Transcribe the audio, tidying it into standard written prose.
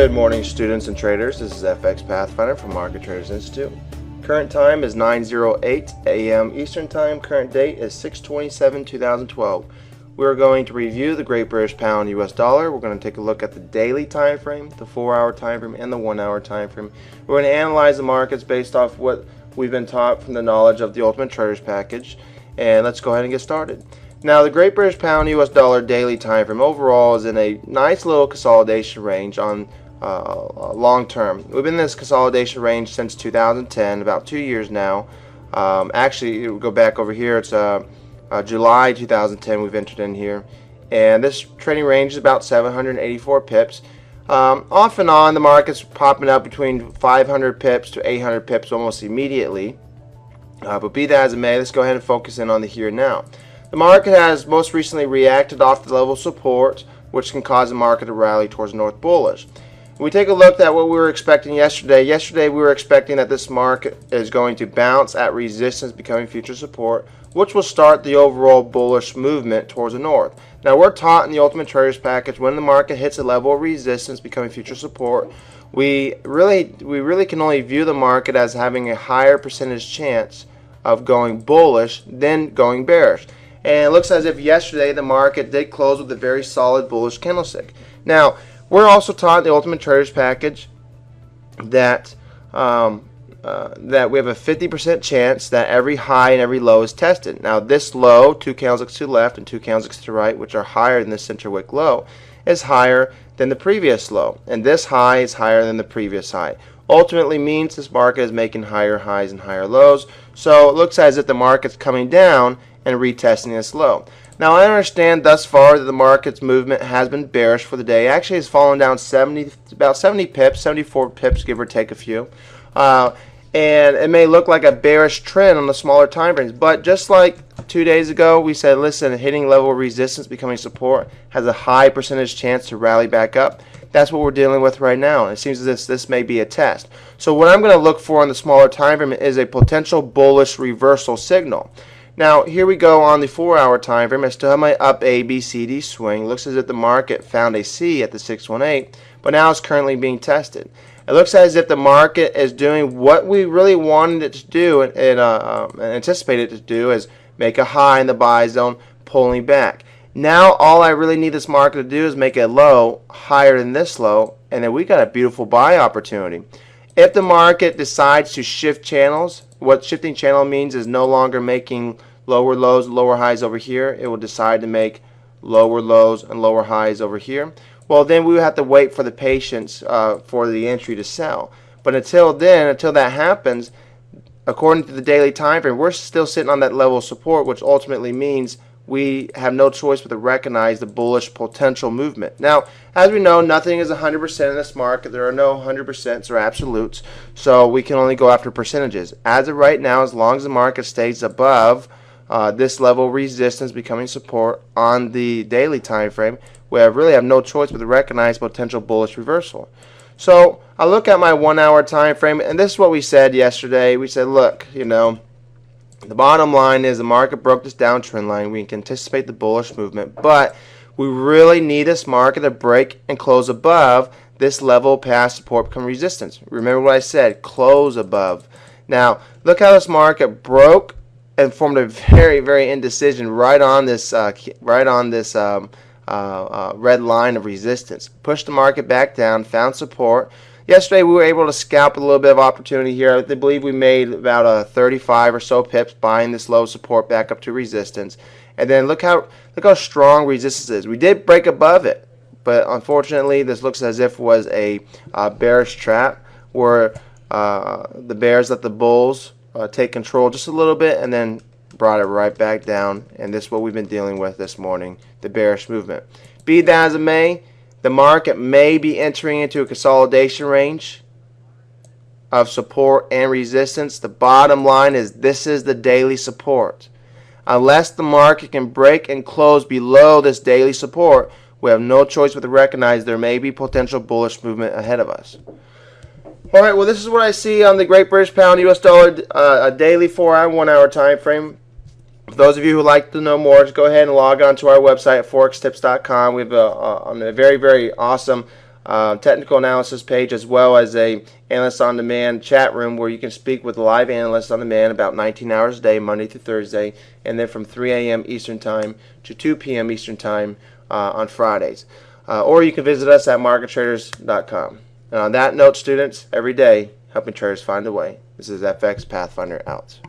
Good morning, students and traders. This is FX Pathfinder from Market Traders Institute. Current time is 9:08 a.m. Eastern Time. Current date is 6/27/2012. We're going to review the Great British Pound US Dollar. We're going to take a look at the daily time frame, the 4-hour time frame, and the 1-hour time frame. We're going to analyze the markets based off what we've been taught from the knowledge of the Ultimate Traders package. And let's go ahead and get started. Now, the Great British Pound US Dollar daily time frame overall is in a nice little consolidation range on long term. We've been in this consolidation range since 2010, about 2 years now. Actually, we'll go back over here. It's July 2010 we've entered in here, and this trading range is about 784 pips. Off and on, the market's popping up between 500 pips to 800 pips almost immediately. But be that as it may, let's go ahead and focus in on the here and now. The market has most recently reacted off the level of support, which can cause the market to rally towards north bullish. When we take a look at what we were expecting yesterday, we were expecting that this market is going to bounce at resistance becoming future support, which will start the overall bullish movement towards the north. Now, we're taught in the Ultimate Traders package when the market hits a level of resistance becoming future support, we really can only view the market as having a higher percentage chance of going bullish than going bearish. And it looks as if yesterday the market did close with a very solid bullish candlestick. Now, we're also taught in the Ultimate Traders package that that we have a 50% chance that every high and every low is tested. Now, this low, 2 candlesticks to the left and 2 candlesticks to the right, which are higher than the center wick low, is higher than the previous low. And this high is higher than the previous high. Ultimately means this market is making higher highs and higher lows. So it looks as if the market's coming down and retesting this low. Now, I understand thus far that the market's movement has been bearish for the day. Actually, it's fallen down about 70 pips, 74 pips, give or take a few. And it may look like a bearish trend on the smaller time frames, but just like 2 days ago, we said, listen, hitting level of resistance becoming support has a high percentage chance to rally back up. That's what we're dealing with right now. It seems as if this may be a test. So what I'm going to look for on the smaller time frame is a potential bullish reversal signal. Now, here we go on the 4-hour time frame. I still have my up A, B, C, D swing. Looks as if the market found a C at the 618, but now it's currently being tested. It looks as if the market is doing what we really wanted it to do and anticipated it to do, is make a high in the buy zone, pulling back. Now, all I really need this market to do is make a low higher than this low, and then we got a beautiful buy opportunity. If the market decides to shift channels, what shifting channel means is no longer making lower lows and lower highs over here. It will decide to make lower lows and lower highs over here. Well, then we will have to wait for the patience for the entry to sell. But until then, until that happens, according to the daily time frame, we're still sitting on that level of support, which ultimately means we have no choice but to recognize the bullish potential movement. Now, as we know, nothing is 100% in this market. There are no 100% or absolutes, so we can only go after percentages. As of right now, as long as the market stays above this level of resistance becoming support on the daily time frame, we really have no choice but to recognize potential bullish reversal. So I look at my 1-hour time frame, and this is what we said yesterday. We said, look, the bottom line is the market broke this downtrend line. We can anticipate the bullish movement, but we really need this market to break and close above this level past support become resistance. Remember what I said, close above. Now, look how this market broke and formed a very, very indecision right on this red line of resistance. Pushed the market back down, found support. Yesterday, we were able to scalp a little bit of opportunity here. I believe we made about 35 or so pips buying this low support back up to resistance. And then look how strong resistance is. We did break above it, but unfortunately, this looks as if it was a bearish trap where the bears let the bulls take control just a little bit and then brought it right back down. And this is what we've been dealing with this morning, the bearish movement. Be that as it may, the market may be entering into a consolidation range of support and resistance. The bottom line is this is the daily support. Unless the market can break and close below this daily support, we have no choice but to recognize there may be potential bullish movement ahead of us. All right, well, this is what I see on the Great British Pound US Dollar, a daily 4-hour, 1-hour time frame. For those of you who would like to know more, just go ahead and log on to our website at forextips.com. We have a very, very awesome technical analysis page, as well as a analyst on demand chat room where you can speak with live analysts on demand about 19 hours a day, Monday through Thursday, and then from 3 a.m. Eastern Time to 2 p.m. Eastern Time on Fridays. Or you can visit us at markettraders.com. And on that note, students, every day helping traders find a way. This is FX Pathfinder out.